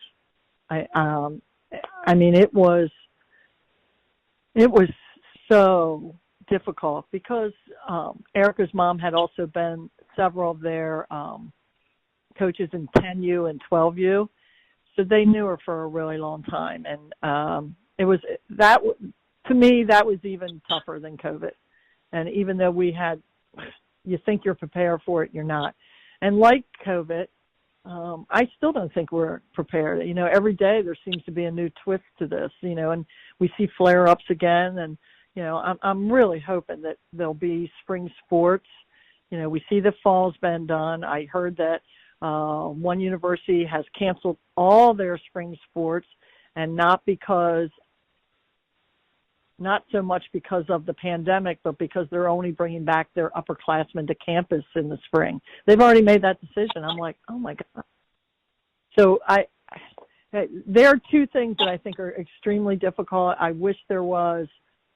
It was so difficult because Erica's mom had also been several of their coaches in 10U and 12U. So they knew her for a really long time. And it was that, to me, that was even tougher than COVID. And even though you think you're prepared for it, you're not. And like COVID, I still don't think we're prepared. Every day there seems to be a new twist to this, and we see flare-ups again. And, I'm really hoping that there'll be spring sports. We see the fall's been done. I heard that one university has canceled all their spring sports, and not so much because of the pandemic, but because they're only bringing back their upperclassmen to campus in the spring. They've already made that decision. I'm like, oh my God. So there are two things that I think are extremely difficult. I wish there was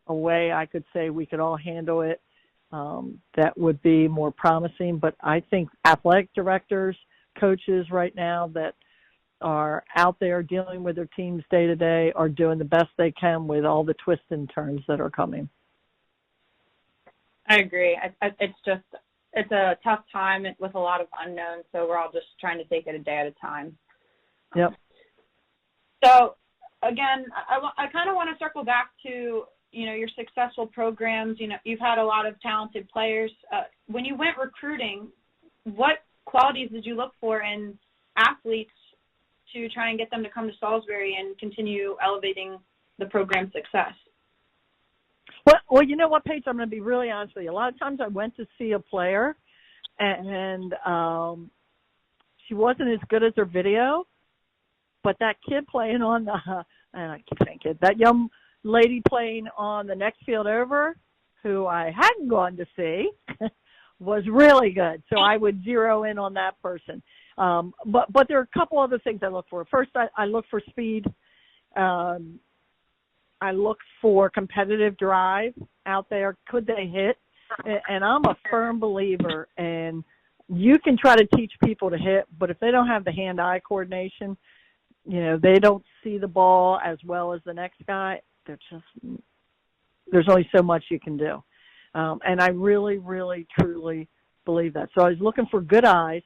a way I could say we could all handle it that would be more promising. But I think athletic directors, coaches right now that are out there dealing with their teams day to day are doing the best they can with all the twists and turns that are coming. I agree. It's a tough time with a lot of unknowns, so we're all just trying to take it a day at a time. Yep. So again, I kind of want to circle back to, your successful programs. You've had a lot of talented players. When you went recruiting, what qualities did you look for in athletes to try and get them to come to Salisbury and continue elevating the program's success? Well, you know what, Paige, I'm going to be really honest with you. A lot of times I went to see a player, and she wasn't as good as her video, but that kid playing on that young lady playing on the next field over, who I hadn't gone to see, was really good. So I would zero in on that person. But there are a couple other things I look for. First, I look for speed. I look for competitive drive out there. Could they hit? And I'm a firm believer in you can try to teach people to hit, but if they don't have the hand-eye coordination, they don't see the ball as well as the next guy, there's only so much you can do. And I really, really, truly believe that. So I was looking for good eyes,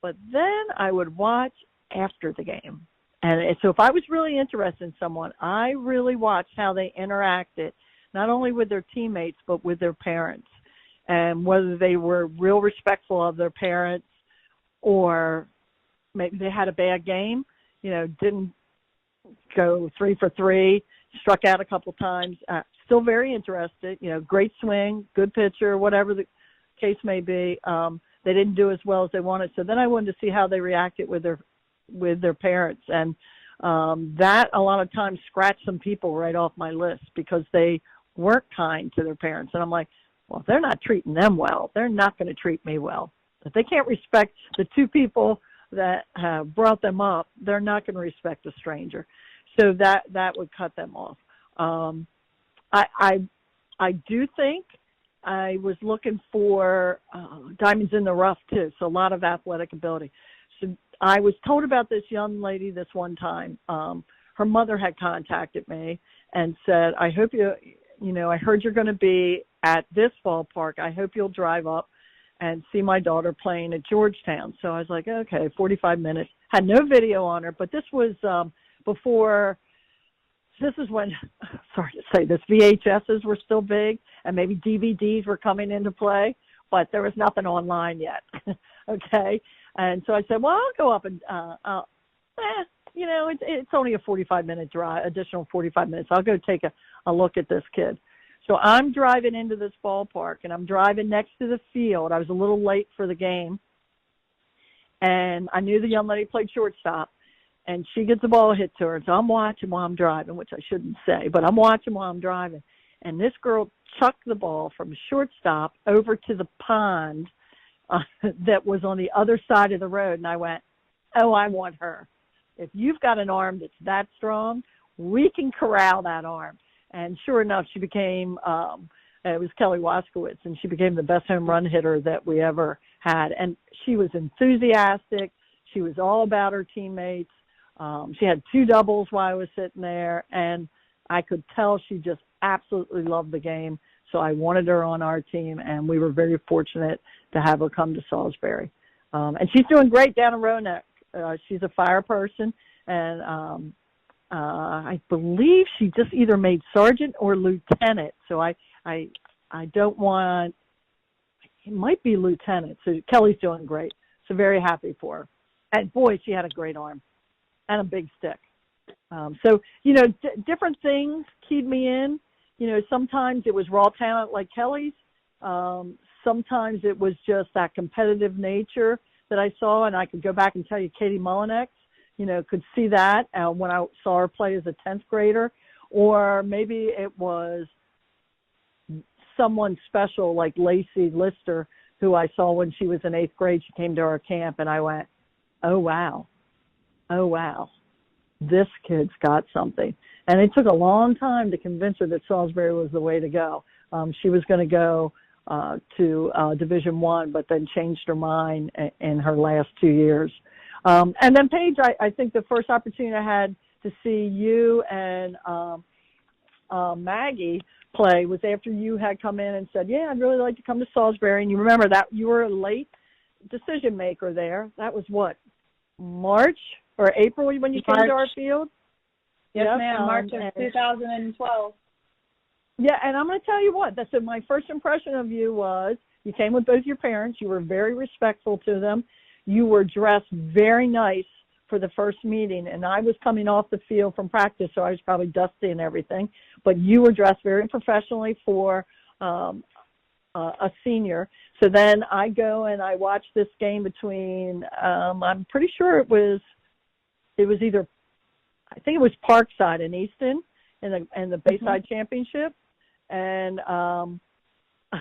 but then I would watch after the game. And so if I was really interested in someone, I really watched how they interacted, not only with their teammates, but with their parents, and whether they were real respectful of their parents or maybe they had a bad game, didn't go 3 for 3, struck out a couple times, still very interested, great swing, good pitcher, whatever the case may be. They didn't do as well as they wanted. So then I wanted to see how they reacted with their parents. And that a lot of times scratched some people right off my list because they weren't kind to their parents. And I'm like, well, if they're not treating them well, they're not going to treat me well. If they can't respect the two people that have brought them up, they're not going to respect a stranger. So that would cut them off. I do think I was looking for diamonds in the rough too, so a lot of athletic ability. So I was told about this young lady this one time. Her mother had contacted me and said, I hope I heard you're going to be at this ballpark. I hope you'll drive up and see my daughter playing at Georgetown. So I was like, okay, 45 minutes. Had no video on her, but this was this is when, sorry to say this, VHSs were still big and maybe DVDs were coming into play, but there was nothing online yet. Okay. And so I said, well, I'll go up and, it's only a 45-minute drive, additional 45 minutes. I'll go take a look at this kid. So I'm driving into this ballpark, and I'm driving next to the field. I was a little late for the game, and I knew the young lady played shortstop, and she gets the ball hit to her. So I'm watching while I'm driving, which I shouldn't say, but I'm watching while I'm driving. And this girl chucked the ball from shortstop over to the pond that was on the other side of the road, and I went, oh, I want her. If you've got an arm that's that strong, we can corral that arm. And sure enough, she became, it was Kelly Waskowitz, and she became the best home run hitter that we ever had. And she was enthusiastic. She was all about her teammates. She had 2 doubles while I was sitting there, and I could tell she just absolutely loved the game. So I wanted her on our team, and we were very fortunate to have her come to Salisbury. And she's doing great down in Roanoke. She's a fire person. and I believe she just either made sergeant or lieutenant. So I don't want. It might be lieutenant. So Kelly's doing great. So very happy for her. And boy, she had a great arm and a big stick. So, different things keyed me in. Sometimes it was raw talent like Kelly's. Sometimes it was just that competitive nature that I saw, and I could go back and tell you Katie Mullinex, could see that when I saw her play as a 10th grader. Or maybe it was someone special like Lacey Lister, who I saw when she was in 8th grade. She came to our camp, and I went, oh, wow, this kid's got something. And it took a long time to convince her that Salisbury was the way to go. She was going to go to Division I, but then changed her mind in her last 2 years. And then Paige, I think the first opportunity I had to see you and Maggie play was after you had come in and said, yeah, I'd really like to come to Salisbury. And you remember that you were a late decision maker there. That was what, March or April when you came to our field? Yes, ma'am, March of 2012. Yeah, and I'm going to tell you what, so my first impression of you was you came with both your parents. You were very respectful to them. You were dressed very nice for the first meeting, and I was coming off the field from practice, so I was probably dusty and everything. But you were dressed very professionally for a senior. So then I go and I watch this game between, I'm pretty sure it was either, I think it was Parkside and Easton in the Bayside Championship. And I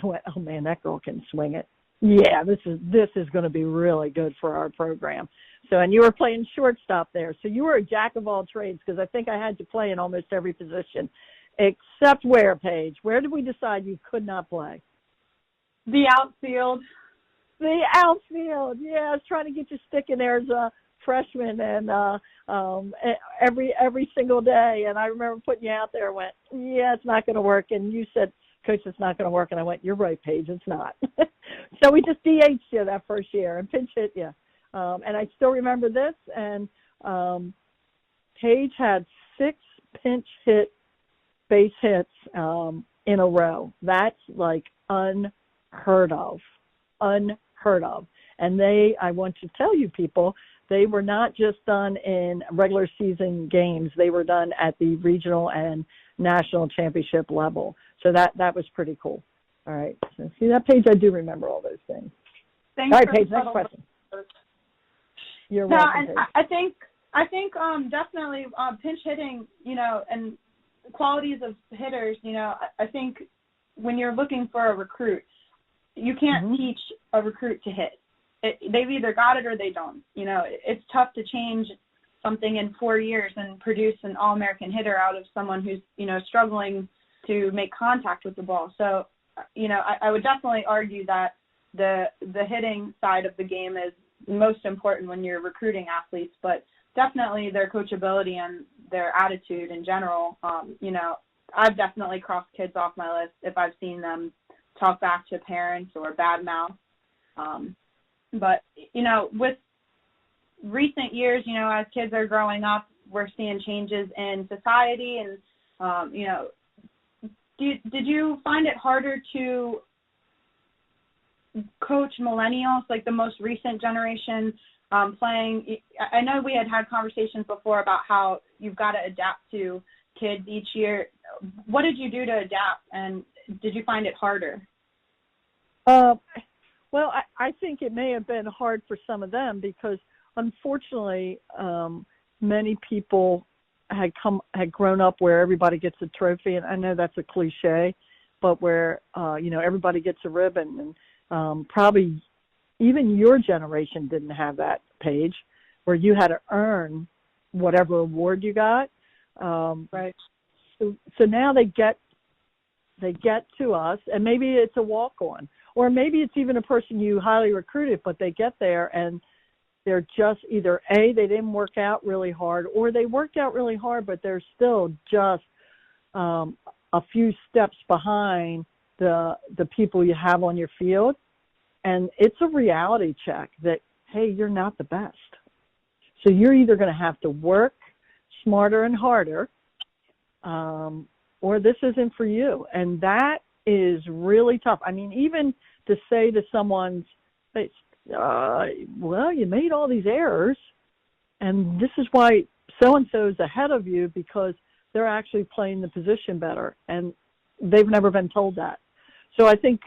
went, oh man, that girl can swing it. Yeah, this is going to be really good for our program. So, and you were playing shortstop there. So you were a jack of all trades, because I think I had to play in almost every position, except where, Paige? Where did we decide you could not play? The outfield. The outfield. Yeah, I was trying to get you stick in there as a freshman, and every single day. And I remember putting you out there and went, yeah, it's not going to work. And you said, Coach, it's not going to work. And I went, you're right, Paige, it's not. So we just DH'd you that first year and pinch hit you. And I still remember this. And Paige had 6 pinch hit base hits in a row. That's like unheard of. And I want to tell you people, they were not just done in regular season games. They were done at the regional and national championship level. So that was pretty cool. All right. So see that, Paige? I do remember all those things. Thanks. All right, Paige, next question. You're welcome, and Paige. I think definitely pinch hitting, and qualities of hitters, I think when you're looking for a recruit, you can't teach a recruit to hit. They've either got it or they don't. It's tough to change something in 4 years and produce an All-American hitter out of someone who's, struggling to make contact with the ball. So, I would definitely argue that the hitting side of the game is most important when you're recruiting athletes, but definitely their coachability and their attitude in general. I've definitely crossed kids off my list if I've seen them talk back to parents or badmouth. But, with recent years, as kids are growing up, we're seeing changes in society. And, did you find it harder to coach millennials, like the most recent generation playing? I know we had conversations before about how you've got to adapt to kids each year. What did you do to adapt, and did you find it harder? Well, I think it may have been hard for some of them because, unfortunately, many people had grown up where everybody gets a trophy, and I know that's a cliche, but where everybody gets a ribbon, and probably even your generation didn't have that, Paige, where you had to earn whatever award you got. Right. So now they get to us, and maybe it's a walk-on. Or maybe it's even a person you highly recruited, but they get there and they're just either A, they didn't work out really hard, or they worked out really hard, but they're still just a few steps behind the people you have on your field. And it's a reality check that, hey, you're not the best. So you're either going to have to work smarter and harder, or this isn't for you. And that is really tough. I mean, even to say to someone's face, well, you made all these errors, and this is why so-and-so is ahead of you, because they're actually playing the position better. And they've never been told that. So I think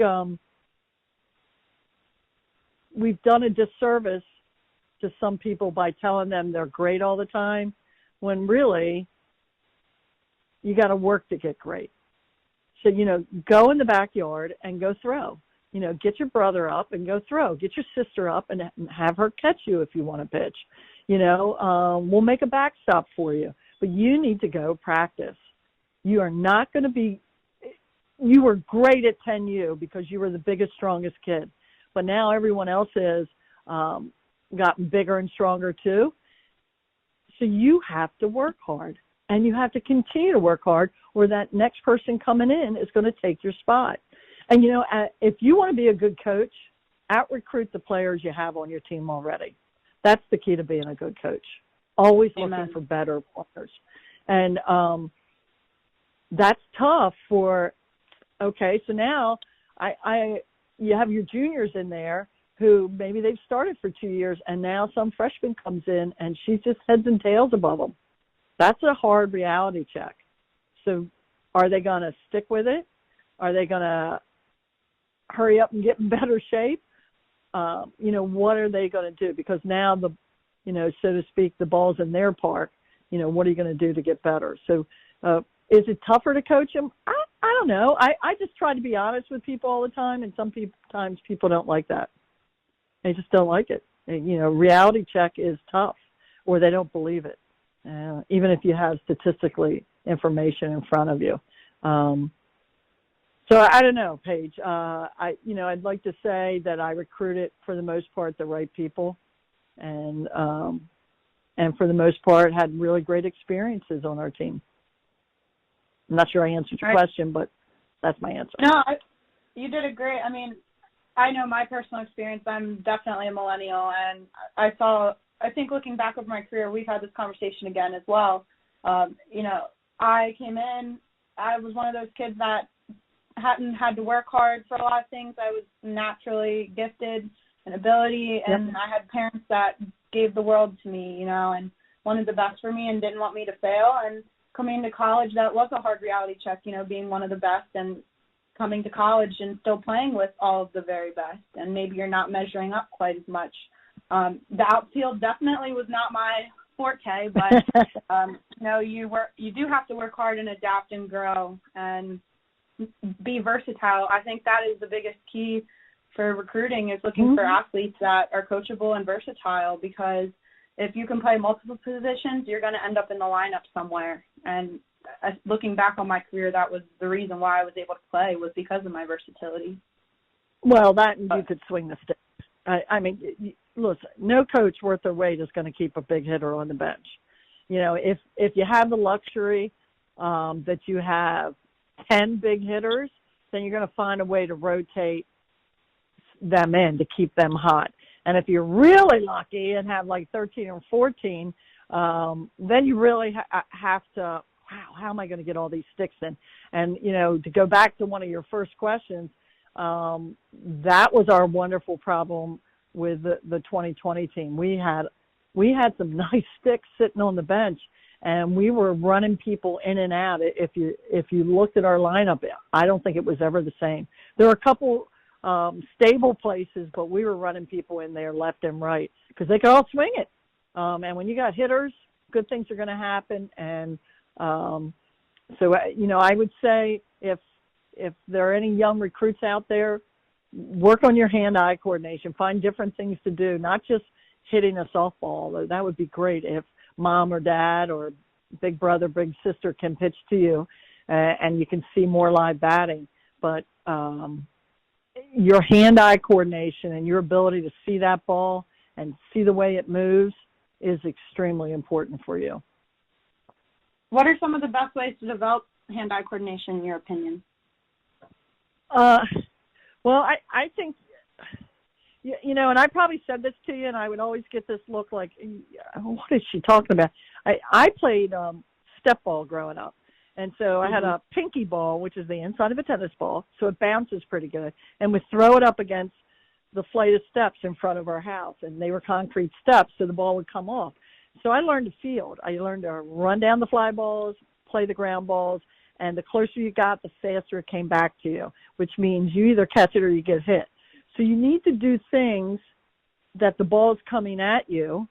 we've done a disservice to some people by telling them they're great all the time, when really you got to work to get great. So, go in the backyard and go throw. Get your brother up and go throw. Get your sister up and have her catch you if you want to pitch. We'll make a backstop for you. But you need to go practice. You are not going to be – you were great at 10U because you were the biggest, strongest kid. But now everyone else has gotten bigger and stronger too. So you have to work hard. And you have to continue to work hard, or that next person coming in is going to take your spot. And, if you want to be a good coach, out-recruit the players you have on your team already. That's the key to being a good coach. Always Amen. Looking for better players. And that's tough for, okay, so now you have your juniors in there who maybe they've started for 2 years, and now some freshman comes in, and she's just heads and tails above them. That's a hard reality check. So are they going to stick with it? Are they going to hurry up and get in better shape? What are they going to do? Because now so to speak, the ball's in their park. What are you going to do to get better? So is it tougher to coach them? I don't know. I just try to be honest with people all the time, and sometimes people don't like that. They just don't like it. Reality check is tough, or they don't believe it. Even if you have statistically information in front of you. So I don't know, Paige. I'd like to say that I recruited, for the most part, the right people, and for the most part had really great experiences on our team. I'm not sure I answered your question, but that's my answer. No, you did a great. I mean, I know my personal experience. I'm definitely a millennial, and I think looking back over my career, we've had this conversation again as well. I came in, I was one of those kids that hadn't had to work hard for a lot of things. I was naturally gifted in ability, and I had parents that gave the world to me, and wanted the best for me and didn't want me to fail. And coming to college, that was a hard reality check, being one of the best and coming to college and still playing with all of the very best. And maybe you're not measuring up quite as much. The outfield definitely was not my forte, but you do have to work hard and adapt and grow and be versatile. I think that is the biggest key for recruiting, is looking for athletes that are coachable and versatile, because if you can play multiple positions, you're going to end up in the lineup somewhere. And looking back on my career, that was the reason why I was able to play, was because of my versatility. Well, you could swing the stick. I mean, listen, no coach worth their weight is going to keep a big hitter on the bench. If you have the luxury that you have 10 big hitters, then you're going to find a way to rotate them in to keep them hot. And if you're really lucky and have like 13 or 14, then you really have to, wow, how am I going to get all these sticks in? And, to go back to one of your first questions, that was our wonderful problem with the 2020 team. We had some nice sticks sitting on the bench, and we were running people in and out. If you looked at our lineup, I don't think it was ever the same. There were a couple stable places, but we were running people in there left and right because they could all swing it. And when you got hitters, good things are going to happen. And so I would say if there are any young recruits out there, work on your hand-eye coordination. Find different things to do, not just hitting a softball. That would be great if mom or dad or big brother, big sister can pitch to you, and you can see more live batting. But your hand-eye coordination and your ability to see that ball and see the way it moves is extremely important for you. What are some of the best ways to develop hand-eye coordination, in your opinion? Well, I think And I probably said this to you, and I would always get this look like, what is she talking about? I played step ball growing up. And so I had a pinky ball, which is the inside of a tennis ball, so it bounces pretty good. And we throw it up against the flight of steps in front of our house, and they were concrete steps, so the ball would come off. So I learned to field. I learned to run down the fly balls, play the ground balls, and the closer you got, the faster it came back to you, which means you either catch it or you get hit. So you need to do things that the ball's coming at you,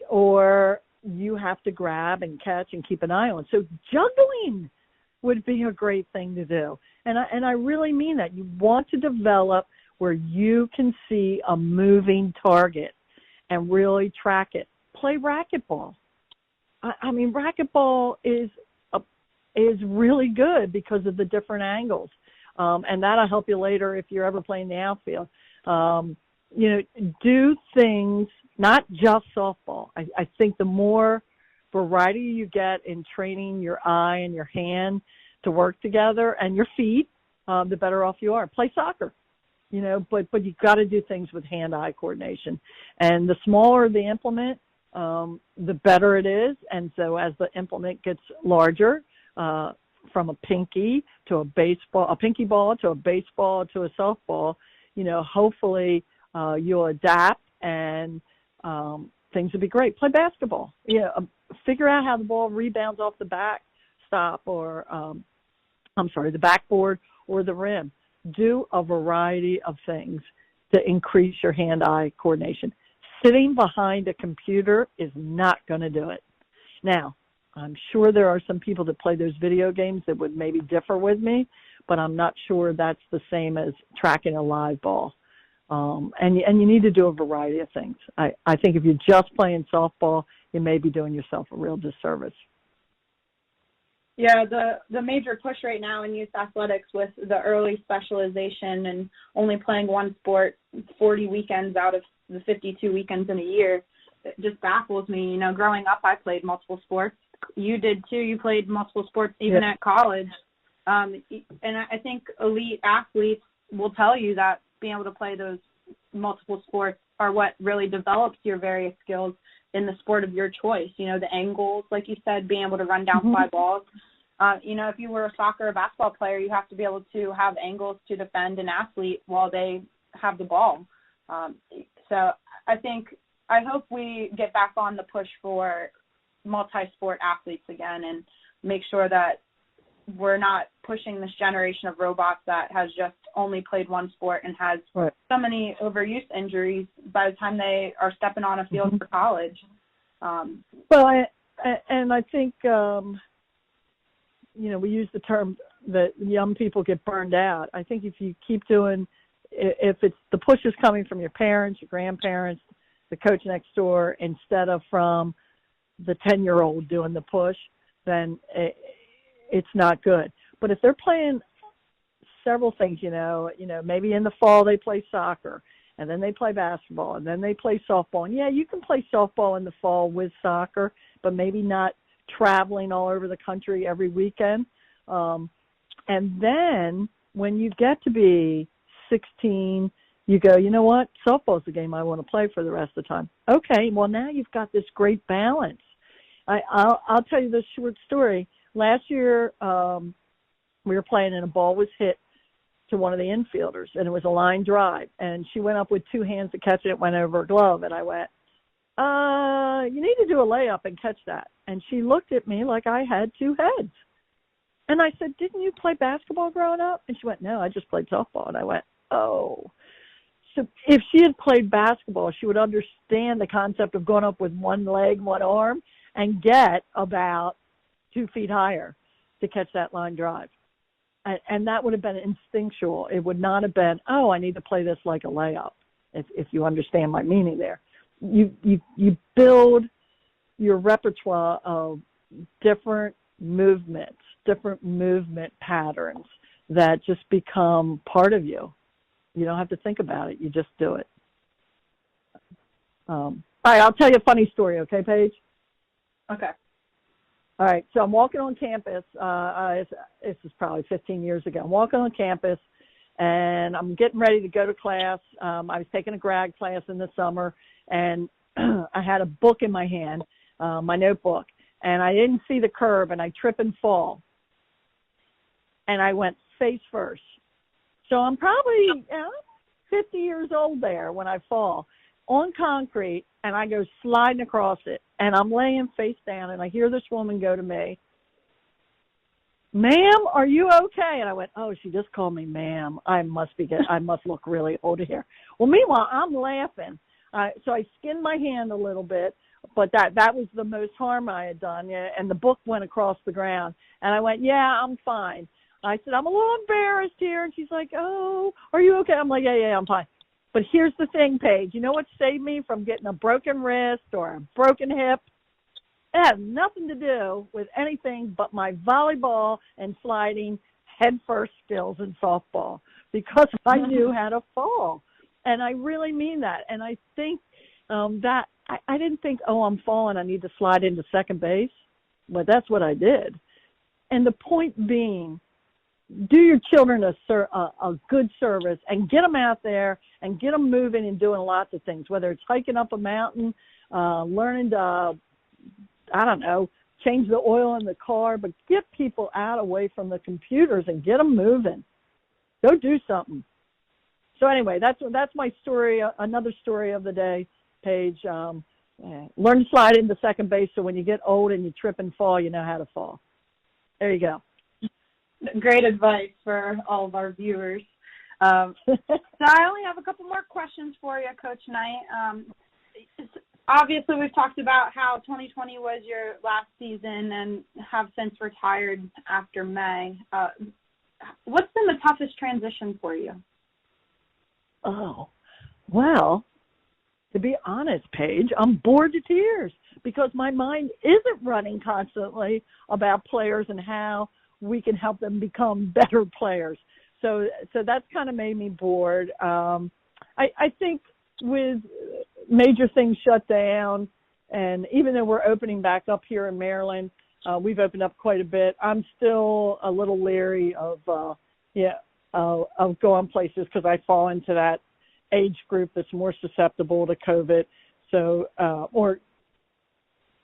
or you have to grab and catch and keep an eye on. So juggling would be a great thing to do. And I really mean that. You want to develop where you can see a moving target and really track it. Play racquetball. I mean, racquetball is really good because of the different angles. And that'll help you later if you're ever playing the outfield. Do things, not just softball. I think the more variety you get in training your eye and your hand to work together and your feet, the better off you are. Play soccer, but you've got to do things with hand-eye coordination. And the smaller the implement, the better it is. And so as the implement gets larger, from a pinky to a baseball, a pinky ball to a baseball to a softball, hopefully you'll adapt and things will be great. Play basketball. Figure out how the ball rebounds off the backstop or, the backboard or the rim. Do a variety of things to increase your hand-eye coordination. Sitting behind a computer is not going to do it. Now, I'm sure there are some people that play those video games that would maybe differ with me, but I'm not sure that's the same as tracking a live ball. And you need to do a variety of things. I think if you're just playing softball, you may be doing yourself a real disservice. Yeah, the major push right now in youth athletics with the early specialization and only playing one sport 40 weekends out of the 52 weekends in a year, it just baffles me. Growing up, I played multiple sports. You did too. You played multiple sports even at college. And I think elite athletes will tell you that being able to play those multiple sports are what really develops your various skills in the sport of your choice. The angles, like you said, being able to run down fly balls. If you were a soccer or basketball player, you have to be able to have angles to defend an athlete while they have the ball. So I hope we get back on the push for multi-sport athletes again and make sure that we're not pushing this generation of robots that has just only played one sport and has so many overuse injuries by the time they are stepping on a field for college. Well, I think, we use the term that young people get burned out. I think if you keep doing, if it's the push is coming from your parents, your grandparents, the coach next door, instead of from the 10-year-old doing the push, then it's not good. But if they're playing several things, maybe in the fall they play soccer, and then they play basketball, and then they play softball. And, yeah, you can play softball in the fall with soccer, but maybe not traveling all over the country every weekend. And then when you get to be 16, you go, you know what, softball's the game I want to play for the rest of the time. Okay, well, now you've got this great balance. I'll tell you this short story. Last year, we were playing and a ball was hit to one of the infielders, and it was a line drive. And she went up with two hands to catch it. It went over her glove, and I went, you need to do a layup and catch that. And she looked at me like I had two heads. And I said, didn't you play basketball growing up? And she went, no, I just played softball. And I went, oh. So if she had played basketball, she would understand the concept of going up with one leg, one arm, and get about 2 feet higher to catch that line drive. And that would have been instinctual. It would not have been, oh, I need to play this like a layup, if you understand my meaning there. You build your repertoire of different movements, different movement patterns that just become part of you. You don't have to think about it. You just do it. All right, I'll tell you a funny story, okay, Paige? Okay. All right, so I'm walking on campus. This is probably 15 years ago. I'm walking on campus, and I'm getting ready to go to class. I was taking a grad class in the summer, and I had a book in my hand, my notebook, and I didn't see the curb, and I trip and fall, and I went face first. So I'm probably 50 years old there when I fall on concrete, and I go sliding across it, and I'm laying face down, and I hear this woman go to me, "Ma'am, are you okay?" And I went, "Oh, she just called me ma'am. I must look really old here." Well, meanwhile, I'm laughing. So I skinned my hand a little bit, but that was the most harm I had done. Yeah, and the book went across the ground. And I went, "Yeah, I'm fine." I said, "I'm a little embarrassed here." And she's like, "Oh, are you okay?" I'm like, yeah, I'm fine. But here's the thing, Paige. You know what saved me from getting a broken wrist or a broken hip? It had nothing to do with anything but my volleyball and sliding headfirst skills in softball, because I knew how to fall. And I really mean that. And I think that I didn't think, oh, I'm falling, I need to slide into second base. But that's what I did. And the point being, do your children a good service and get them out there and get them moving and doing lots of things, whether it's hiking up a mountain, learning to, I don't know, change the oil in the car, but get people out away from the computers and get them moving. Go do something. So anyway, that's my story, another story of the day, Paige. Learn to slide into second base so when you get old and you trip and fall, you know how to fall. There you go. Great advice for all of our viewers. So I only have a couple more questions for you, Coach Knight. Obviously, we've talked about how 2020 was your last season and have since retired after May. What's been the toughest transition for you? Oh, well, to be honest, Paige, I'm bored to tears because my mind isn't running constantly about players and how we can help them become better players. So that's kind of made me bored. I think with major things shut down, and even though we're opening back up here in Maryland, we've opened up quite a bit. I'm still a little leery of going places because I fall into that age group that's more susceptible to COVID. So, or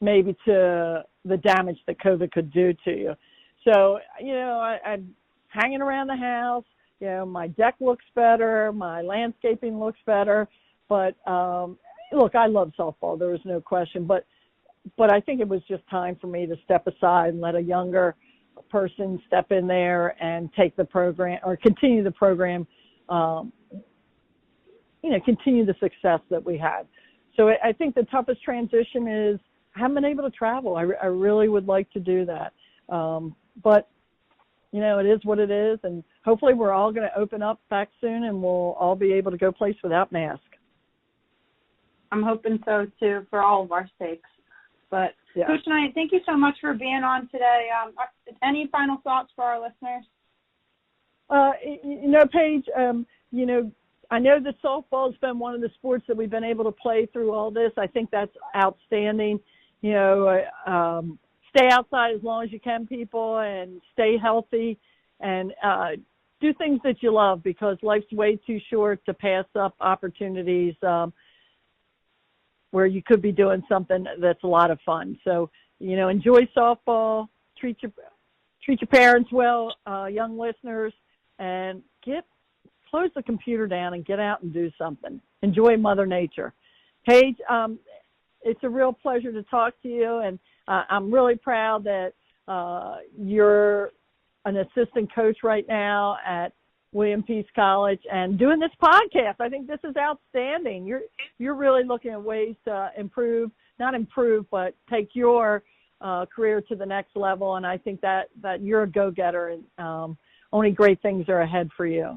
maybe to the damage that COVID could do to you. So, I'm hanging around the house. My deck looks better. My landscaping looks better. But, look, I love softball. There was no question. But I think it was just time for me to step aside and let a younger person step in there and take the program or continue the program, continue the success that we had. So I think the toughest transition is I haven't been able to travel. I really would like to do that. But, it is what it is, and hopefully we're all going to open up back soon and we'll all be able to go place without masks. I'm hoping so, too, for all of our sakes. But, yeah. Coach Knight, thank you so much for being on today. Any final thoughts for our listeners? Paige, I know that softball has been one of the sports that we've been able to play through all this. I think that's outstanding. Stay outside as long as you can, people, and stay healthy and do things that you love because life's way too short to pass up opportunities where you could be doing something that's a lot of fun. So, enjoy softball, treat your parents well, young listeners, and close the computer down and get out and do something. Enjoy Mother Nature. Paige, it's a real pleasure to talk to you, and I'm really proud that you're an assistant coach right now at William Peace College and doing this podcast. I think this is outstanding. You're really looking at ways to but take your career to the next level, and I think that you're a go-getter, and only great things are ahead for you.